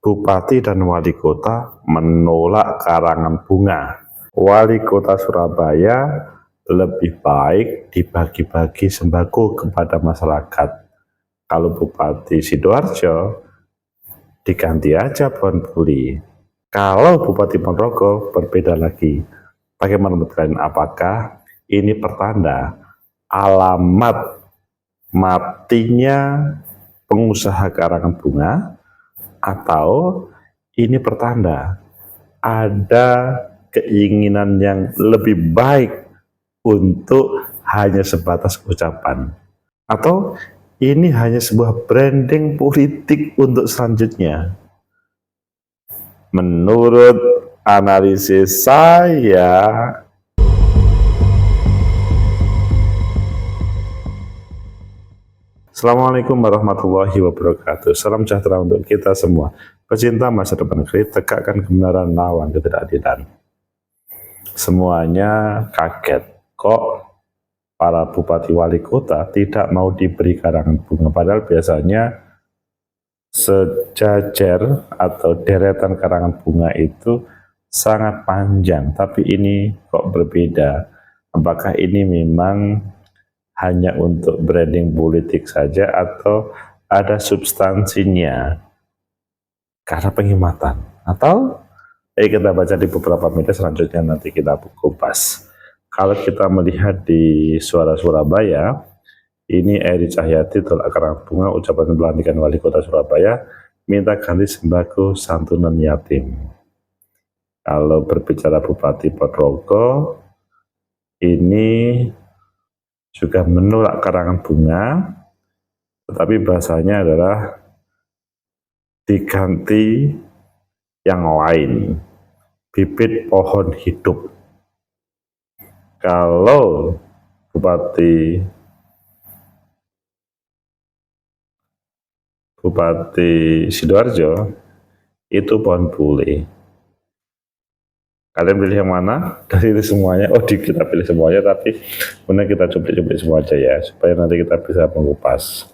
Bupati dan Wali Kota menolak karangan bunga. Wali Kota Surabaya lebih baik dibagi-bagi sembako kepada masyarakat. Kalau Bupati Sidoarjo diganti aja pohon puri. Kalau Bupati Ponorogo berbeda lagi. Bagaimana menurut kalian? Apakah ini pertanda alamat matinya pengusaha karangan bunga, atau ini pertanda ada keinginan yang lebih baik untuk hanya sebatas ucapan, atau ini hanya sebuah branding politik untuk selanjutnya? Menurut analisis saya, Assalamualaikum warahmatullahi wabarakatuh. Salam sejahtera untuk kita semua. Pecinta masa depan negeri, tegakkan kebenaran, lawan ketidakadilan. Semuanya kaget, kok para bupati wali kota tidak mau diberi karangan bunga, padahal biasanya sejajar atau deretan karangan bunga itu sangat panjang, tapi ini kok berbeda. Apakah ini memang hanya untuk branding politik saja atau ada substansinya karena penghematan? Atau kita baca di beberapa media selanjutnya, nanti kita kupas. Kalau kita melihat di Suara Surabaya, ini Eri Cahyati tolak karangan bunga, ucapan pelantikan Wali Kota Surabaya, minta ganti sembako santunan yatim. Kalau berbicara Bupati Ponorogo, ini juga menolak karangan bunga, tetapi bahasanya adalah diganti yang lain, bibit pohon hidup. Kalau Bupati Sidoarjo itu pohon bule. Kalian pilih yang mana dari itu semuanya? Kita pilih semuanya, tapi kemudian kita cuplik-cuplik semua aja ya, supaya nanti kita bisa mengupas.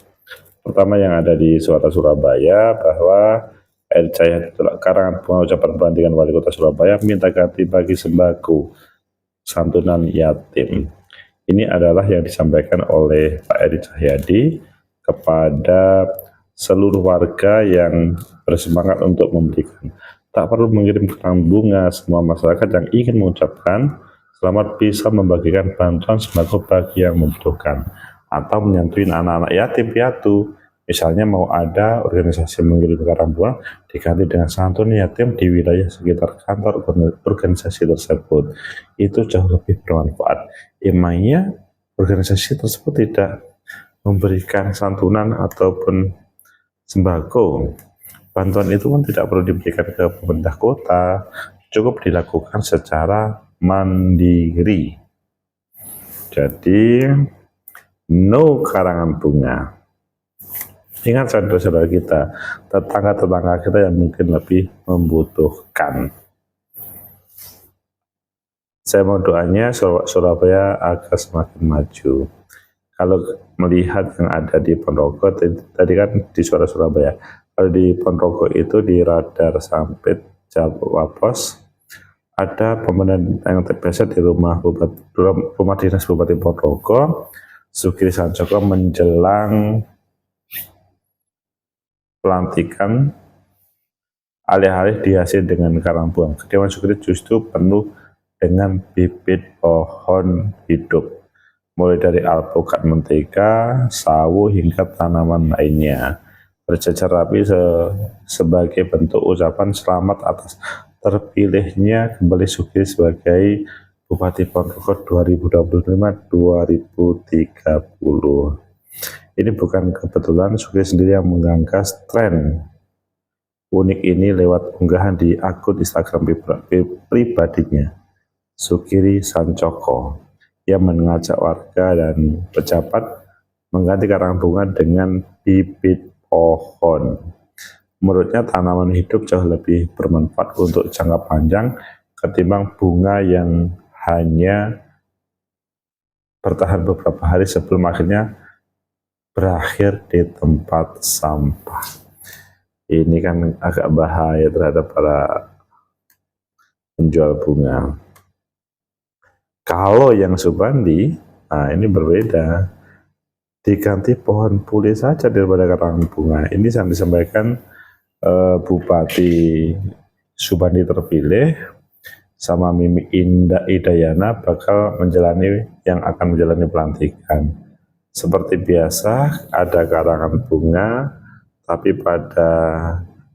Pertama yang ada di Suara Surabaya, bahwa Eri Cahyati tolak karangan bunga, ucapan pelantikan Wali Kota Surabaya, minta ganti bagi sembako santunan yatim. Ini adalah yang disampaikan oleh Pak Eri Cahyati kepada seluruh warga yang bersemangat untuk memberikan. Tak perlu mengirim karangan bunga, semua masyarakat yang ingin mengucapkan selamat bisa membagikan bantuan sembako bagi yang membutuhkan, atau menyantuin anak-anak yatim piatu. Misalnya mau ada organisasi mengirim karangan bunga, diganti dengan santunan yatim di wilayah sekitar kantor organisasi tersebut. Itu jauh lebih bermanfaat. Emangnya organisasi tersebut tidak memberikan santunan ataupun sembako? Bantuan itu kan tidak perlu diberikan ke pemerintah kota, cukup dilakukan secara mandiri. Jadi, no karangan bunga. Ingat saudara-saudara kita, tetangga-tetangga kita yang mungkin lebih membutuhkan. Saya mau doanya Surabaya agar semakin maju. Kalau melihat yang ada di Ponorogo, tadi kan di Suara Surabaya, kalau di Ponorogo itu di Radar Sampit Jawapos ada pemenang yang terbiasa di rumah dinas Bupati Ponorogo, Sugiri Sancoko, menjelang pelantikan, alih-alih dihasil dengan karangan bunga, kediaman Sugiri justru penuh dengan bibit pohon hidup, mulai dari alpukat mentega, sawo, hingga tanaman lainnya, berjajar rapi sebagai bentuk ucapan selamat atas terpilihnya kembali Sugiri sebagai Bupati Ponorogo 2025-2030. Ini bukan kebetulan, Sugiri sendiri yang menggagas tren unik ini lewat unggahan di akun Instagram pribadinya, Sugiri Sancoko, yang mengajak warga dan pejabat mengganti karangan bunga dengan bibit pohon. Menurutnya tanaman hidup jauh lebih bermanfaat untuk jangka panjang ketimbang bunga yang hanya bertahan beberapa hari sebelum akhirnya berakhir di tempat sampah. Ini kan agak bahaya terhadap para penjual bunga. Kalau yang Subandi, nah ini berbeda. Diganti pohon puli saja daripada karangan bunga. Ini yang disampaikan Bupati Subandi terpilih sama Mimi Idayana bakal akan menjalani pelantikan. Seperti biasa ada karangan bunga, tapi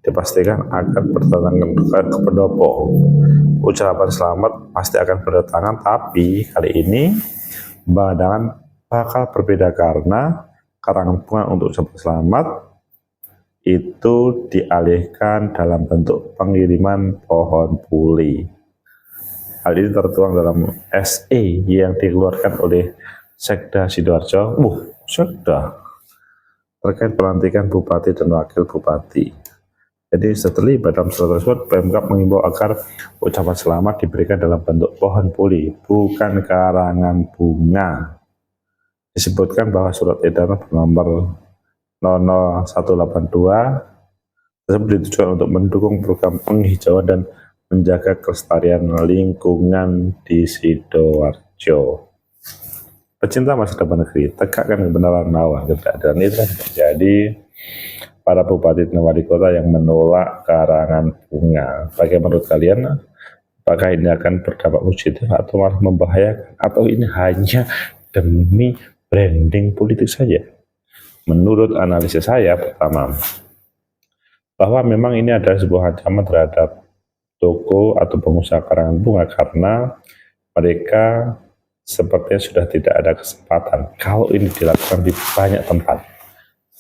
dipastikan akan berdatangan ke pendopo. Ucapan selamat pasti akan berdatangan, tapi kali ini pandangan bakal berbeda karena karangan bunga untuk ucapan selamat itu dialihkan dalam bentuk pengiriman pohon puli. Hal ini tertuang dalam SE yang dikeluarkan oleh Sekda Sidoarjo, Sekda, terkait pelantikan bupati dan wakil bupati. Jadi setelah dalam surat tersebut, Pemkab mengimbau agar ucapan selamat diberikan dalam bentuk pohon puli, bukan karangan bunga. Disebutkan bahwa surat edaran nomor 00182 tersebut ditujukan untuk mendukung program penghijauan dan menjaga kelestarian lingkungan di Sidoarjo. Pecinta masa depan negeri, tegakkan kebenaran lawan keberadaan itu terjadi para bupati dan wali kota yang menolak karangan bunga. Bagaimana menurut kalian? Apakah ini akan berdampak positif atau malah membahayakan? Atau ini hanya demi branding politik saja? Menurut analisis saya, pertama, bahwa memang ini adalah sebuah ancaman terhadap toko atau pengusaha karangan bunga karena mereka sepertinya sudah tidak ada kesempatan kalau ini dilakukan di banyak tempat.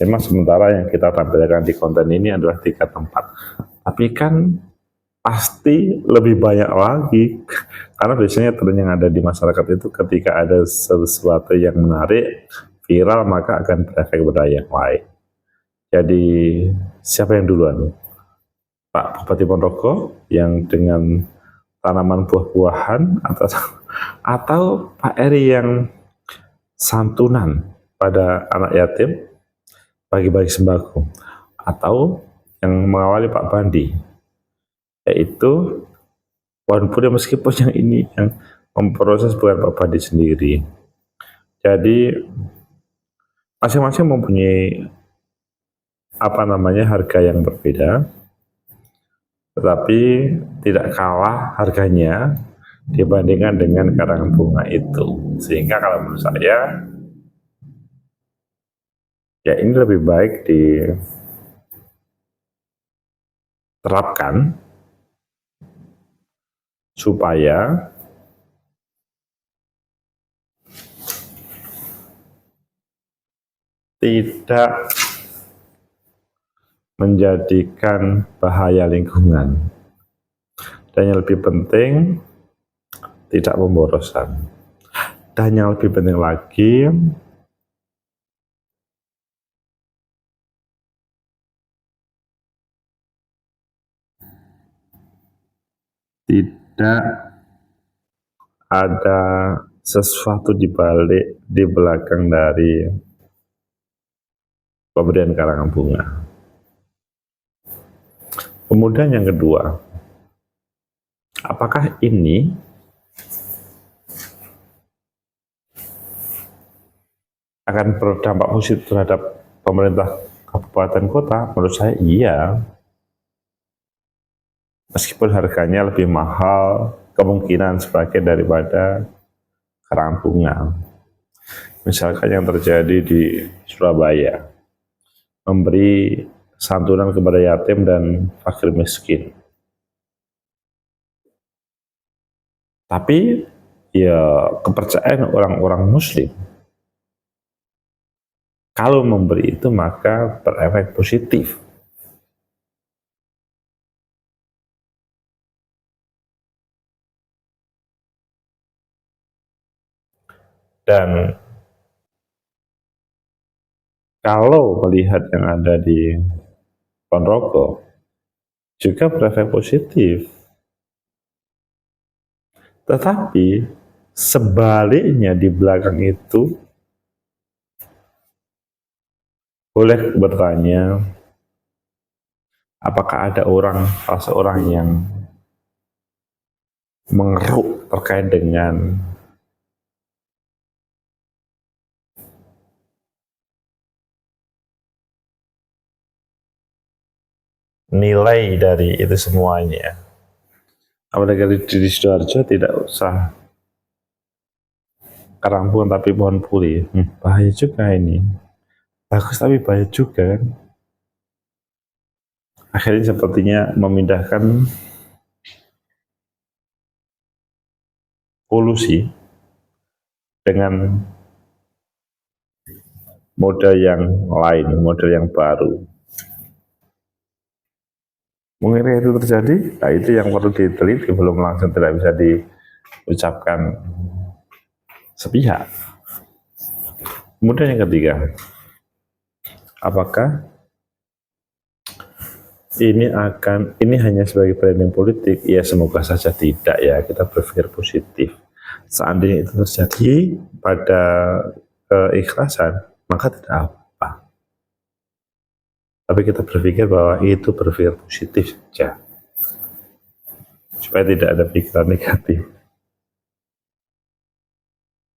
Memang sementara yang kita tampilkan di konten ini adalah 3 tempat, tapi kan pasti lebih banyak lagi karena biasanya tren yang ada di masyarakat itu ketika ada sesuatu yang menarik viral maka akan berefek pada yang lain. Jadi siapa yang duluan? Pak Bupati Ponorogo yang dengan tanaman buah-buahan atau Pak Eri yang santunan pada anak yatim bagi-bagi sembako, atau yang mengawali Pak Bandi yaitu pohon puli, meskipun yang ini yang memproses bukan Pak Bandi sendiri. Jadi masing-masing mempunyai harga yang berbeda, tetapi tidak kalah harganya dibandingkan dengan karangan bunga itu. Sehingga kalau menurut saya ya ini lebih baik diterapkan supaya tidak menjadikan bahaya lingkungan, dan yang lebih penting tidak pemborosan, dan yang lebih penting lagi tidak ada sesuatu di belakang dari pemberian karangan bunga. Kemudian yang kedua, apakah ini akan berdampak positif terhadap pemerintah kabupaten kota? Menurut saya iya. Meskipun harganya lebih mahal, kemungkinan sebagai daripada karangan bunga. Misalkan yang terjadi di Surabaya, memberi santunan kepada yatim dan fakir miskin. Tapi ya kepercayaan orang-orang muslim, kalau memberi itu maka berefek positif. Dan kalau melihat yang ada di Ponorogo juga berefek positif. Tetapi sebaliknya di belakang itu boleh bertanya, apakah ada salah seorang yang mengeruk terkait dengan nilai dari itu semuanya. Apalagi di Sidoarjo tidak usah karang pohon tapi pohon puri. Bahaya juga ini. Bagus tapi bahaya juga kan. Akhirnya sepertinya memindahkan polusi dengan model yang lain, model yang baru. Mungkin itu terjadi, nah itu yang perlu diteliti, belum langsung tidak bisa diucapkan sepihak. Kemudian yang ketiga, apakah ini hanya sebagai branding politik? Ya semoga saja tidak ya, kita berpikir positif. Seandainya itu terjadi pada keikhlasan, maka tidak apa. Tapi kita berpikir bahwa itu berpikir positif saja, supaya tidak ada pikiran negatif.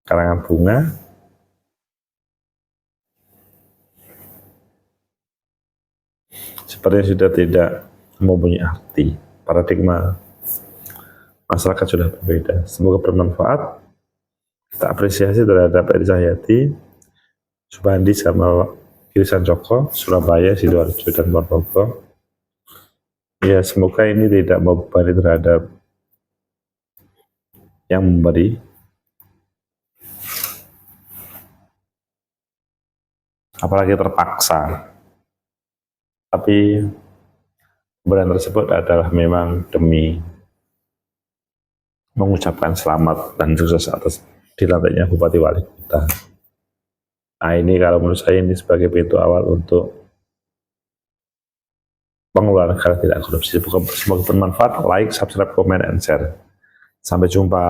Karangan bunga sepertinya sudah tidak mempunyai arti. Paradigma masyarakat sudah berbeda. Semoga bermanfaat. Kita apresiasi terhadap Edi Cahyati, Subandi sama Kirisan Joko, Surabaya, Sidoarjo, dan Ponorogo. Ya semoga ini tidak membebani terhadap yang memberi, apalagi terpaksa. Tapi kebenaran tersebut adalah memang demi mengucapkan selamat dan sukses atas dilantiknya Bupati Wali Kota. Nah ini kalau menurut saya ini sebagai pintu awal untuk pengelolaan negara tidak korupsi. Semoga bermanfaat. Like, subscribe, comment, and share. Sampai jumpa.